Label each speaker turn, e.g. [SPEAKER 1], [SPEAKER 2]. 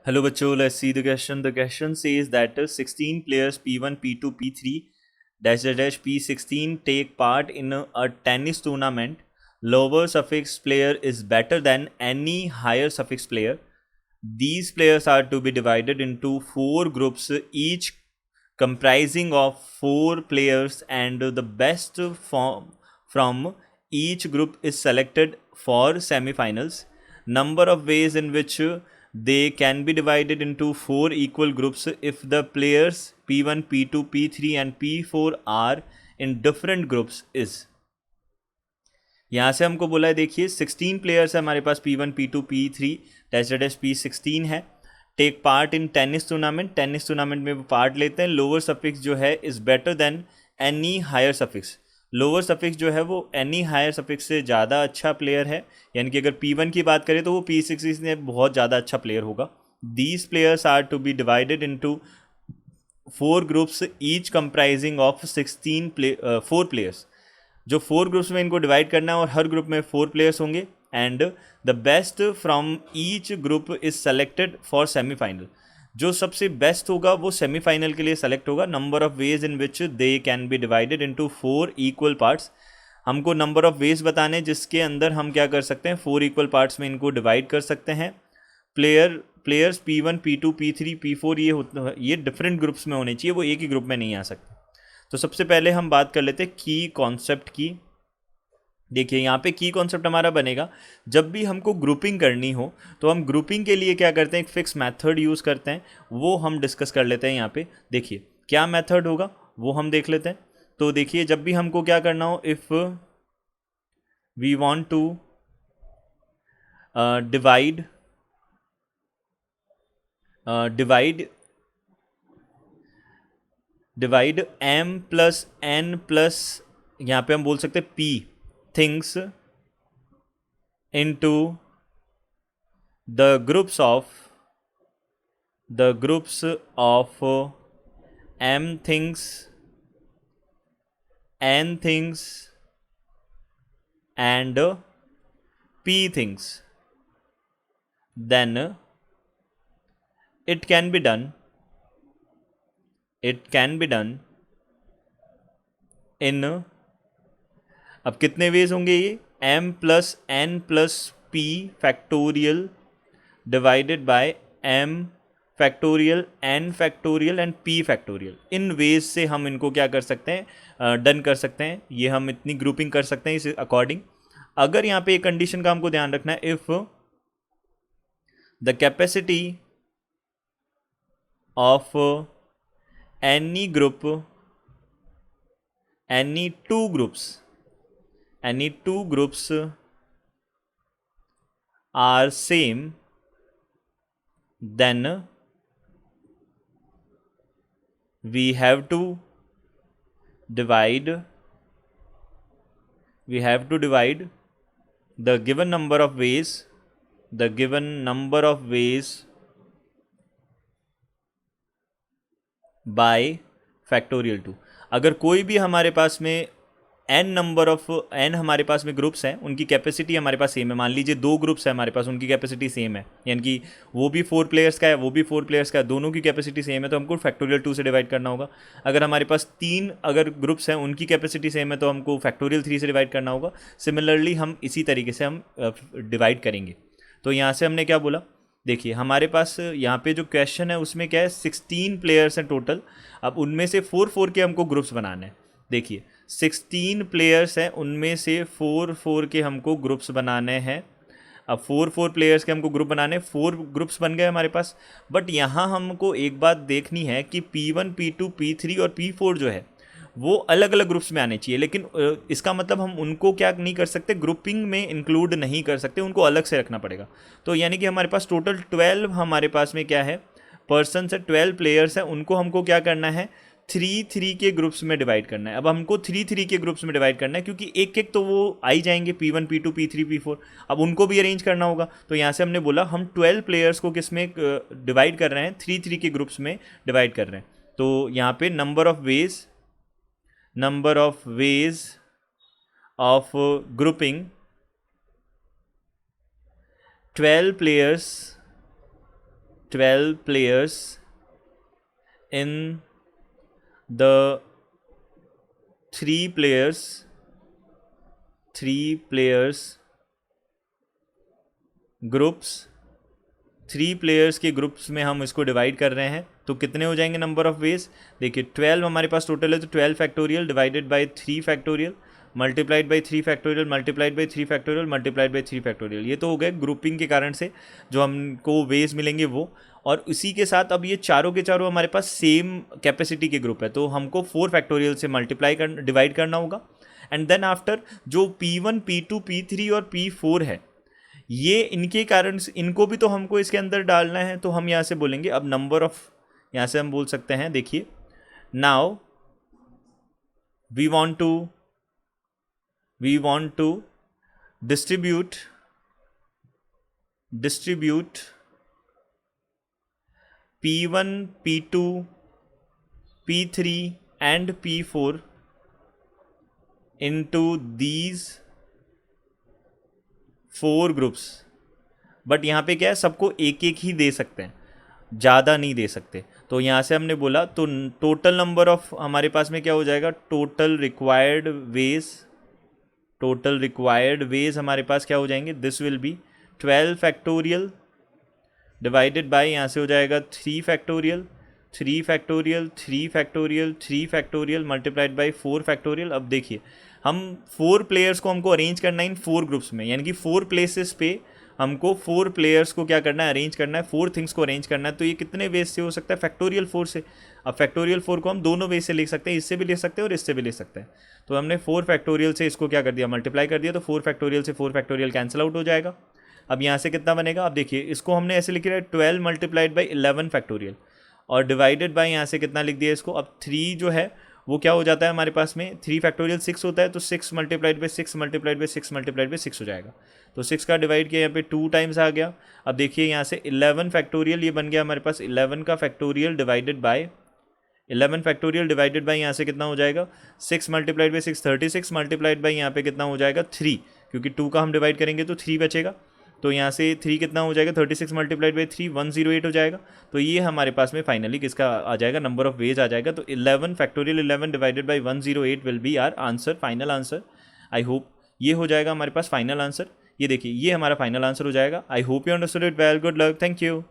[SPEAKER 1] Hello bachcho, let's see the question. The question says that 16 players P1, P2, P3 dash dash dash P16 take part in a tennis tournament. Lower suffix player is better than any higher suffix player. These players are to be divided into 4 groups, each comprising of 4 players, and the best from each group is selected for semi-finals. Number of ways in which they can be divided into 4 equal groups if the players P1, P2, P3 and P4 are in different groups is। यहाँ से हमको बोला है, देखिए 16 players है हमारे पास, P1, P2, P3 dash dash P16 है। Take part in tennis tournament में वो पार्ट लेते हैं। लोअर सफिक्स जो है is better than any higher suffix. Lower suffix जो है वो एनी हायर सफिक्स से ज़्यादा अच्छा प्लेयर है, यानी कि अगर P1 की बात करें तो वो P16 में बहुत ज़्यादा अच्छा प्लेयर होगा। These players are to be divided into 4 groups each comprising of 4 players. जो 4 ग्रुप्स में इनको डिवाइड करना है और हर ग्रुप में 4 प्लेयर्स होंगे, and the best from each group is selected for semifinal. जो सबसे बेस्ट होगा वो सेमीफाइनल के लिए सेलेक्ट होगा। Number of ways in which they can be divided into 4 equal parts. हमको नंबर ऑफ वेज बताने जिसके अंदर हम क्या कर सकते हैं, 4 इक्वल पार्ट्स में इनको डिवाइड कर सकते हैं। Players P1, P2, P3, P4 ये डिफरेंट ग्रुप्स में होने चाहिए, वो एक ही ग्रुप में नहीं आ सकते। तो सबसे पहले हम बात कर लेते हैं की कॉन्सेप्ट की। देखिए यहाँ पे की कॉन्सेप्ट हमारा बनेगा, जब भी हमको ग्रुपिंग करनी हो तो हम ग्रुपिंग के लिए क्या करते हैं, एक फिक्स मेथड यूज़ करते हैं। वो हम डिस्कस कर लेते हैं यहाँ पे। देखिए क्या मेथड होगा वो हम देख लेते हैं। तो देखिए जब भी हमको क्या करना हो, if we want to divide divide m plus n plus, यहाँ पे हम बोल सकते हैं p things into the groups of m things, n things and p things, then it can be done in, अब कितने वेज होंगे ये, m plus n plus p factorial divided by m factorial, n factorial and p factorial. इन ways से हम इनको क्या कर सकते हैं, डन कर सकते हैं। ये हम इतनी ग्रुपिंग कर सकते हैं इस अकॉर्डिंग। अगर यहाँ पे एक कंडीशन का हमको ध्यान रखना है, if the capacity of any two groups are same, then we have to divide the given number of ways bye factorial 2। अगर कोई भी हमारे पास में n हमारे पास में ग्रुप्स हैं, उनकी कैपेसिटी हमारे पास सेम है। मान लीजिए 2 ग्रुप्स है हमारे पास, उनकी कैपेसिटी सेम है, यानी कि वो भी 4 प्लेयर्स का है, वो भी 4 प्लेयर्स का है, दोनों की कैपेसिटी सेम है, तो हमको फैक्टोरियल 2 से डिवाइड करना होगा। अगर हमारे पास 3 अगर ग्रुप्स हैं, उनकी कैपेसिटी सेम है, तो हमको फैक्टोरियल 3 से डिवाइड करना होगा। सिमिलरली हम इसी तरीके से हम डिवाइड करेंगे। तो यहाँ से हमने क्या बोला, देखिए हमारे पास यहाँ पे जो क्वेश्चन है उसमें क्या है, 16 प्लेयर्स हैं टोटल। अब उनमें से 4 के हमको ग्रुप्स बनाने हैं। देखिए 16 प्लेयर्स हैं, उनमें से 4 के हमको ग्रुप्स बनाने हैं। अब 4 प्लेयर्स के हमको ग्रुप बनाने, 4 ग्रुप्स बन गए हमारे पास। बट यहाँ हमको एक बात देखनी है कि P1, P2, P3 और P4 जो है वो अलग अलग ग्रुप्स में आने चाहिए। लेकिन इसका मतलब हम उनको क्या नहीं कर सकते, ग्रुपिंग में इंक्लूड नहीं कर सकते, उनको अलग से रखना पड़ेगा। तो यानी कि हमारे पास टोटल 12 हमारे पास में क्या है, पर्सन है, 12 प्लेयर्स हैं, उनको हमको क्या करना है, 3 के ग्रुप्स में डिवाइड करना है। अब हमको 3 के ग्रुप्स में डिवाइड करना है, क्योंकि एक एक तो वो आ ही जाएंगे, P1, P2, P3, P4। अब उनको भी अरेंज करना होगा। तो यहाँ से हमने बोला हम 12 प्लेयर्स को किस में डिवाइड कर रहे हैं, 3 के ग्रुप्स में डिवाइड कर रहे हैं। तो यहाँ पे number of ways of grouping 12 players 12 players in the three players groups, 3 players के ग्रुप्स में हम इसको डिवाइड कर रहे हैं, तो कितने हो जाएंगे नंबर ऑफ वेज? देखिए 12 हमारे पास टोटल है, तो 12 factorial divided bye 3 factorial multiplied by 3 factorial multiplied by 3 factorial multiplied by 3 factorial. ये तो हो गए ग्रुपिंग के कारण से जो हमको वेज मिलेंगे वो। और इसी के साथ अब ये चारों के चारों हमारे पास सेम कैपेसिटी के ग्रुप है, तो हमको 4 फैक्टोरियल से डिवाइड करना होगा। एंड देन आफ्टर जो P1 P2 P3 और P4 है, ये इनके कारण इनको भी तो हमको इसके अंदर डालना है, तो हम यहाँ से बोलेंगे अब नंबर ऑफ, यहाँ से हम बोल सकते हैं, देखिए now we want to distribute P1 P2 P3 and P4 into these 4 groups. But यहाँ पे क्या है, सबको एक एक ही दे सकते हैं, ज़्यादा नहीं दे सकते। तो यहाँ से हमने बोला तो टोटल नंबर ऑफ हमारे पास में क्या हो जाएगा, टोटल रिक्वायर्ड वेज हमारे पास क्या हो जाएंगे, this will be 12 factorial divided bye, यहाँ से हो जाएगा 3 factorial 3 factorial 3 factorial 3 factorial multiplied by 4 factorial. अब देखिए हम 4 प्लेयर्स को हमको अरेंज करना है इन 4 ग्रुप्स में, यानी कि 4 प्लेसेस पे हमको 4 प्लेयर्स को क्या करना है, अरेंज करना है, 4 थिंग्स को अरेंज करना है। तो ये कितने वेज से हो सकता है, फैक्टोरियल 4 से। अब फैक्टोरियल 4 को हम दोनों वेज से लिख सकते हैं, इससे भी लिख सकते हैं और इससे भी लिख सकते हैं। तो हमने 4 फैक्टोरियल से इसको क्या कर दिया, मल्टीप्लाई कर दिया, तो 4 फैक्टोरियल से 4 फैक्टोरियल कैंसिल आउट हो जाएगा। अब यहाँ से कितना बनेगा, अब देखिए इसको हमने ऐसे लिख रहा है 12 मल्टीप्लाइड बाई 11 फैक्टोरियल और डिवाइडेड बाई यहाँ से कितना लिख दिया इसको। अब 3 जो है वो क्या हो जाता है हमारे पास में, 3 फैक्टोरियल 6 होता है, तो 6 multiplied by 6 multiplied by 6 multiplied by 6 हो जाएगा। तो 6 का डिवाइड किया यहाँ पे 2 टाइम्स आ गया। अब देखिए यहाँ से 11 फैक्टोरियल ये बन गया हमारे पास 11 का factorial divided bye 11 factorial divided by यहाँ से कितना हो जाएगा 6 मल्टीप्लाइड बाई 6 36 मल्टीप्लाइड बाई यहाँ पे कितना हो जाएगा 3, क्योंकि 2 का हम डिवाइड करेंगे तो 3 बचेगा। तो यहाँ से 3 कितना हो जाएगा 36 मल्टीप्लाइड बाई 3 108 हो जाएगा। तो ये हमारे पास में फाइनली किसका आ जाएगा, नंबर ऑफ वेज आ जाएगा। तो 11 factorial 11 divided by 108 will be our answer, final answer. I hope ये हो जाएगा हमारे पास फाइनल आंसर। ये देखिए ये हमारा फाइनल आंसर हो जाएगा। I hope you understood it well, good luck, thank you.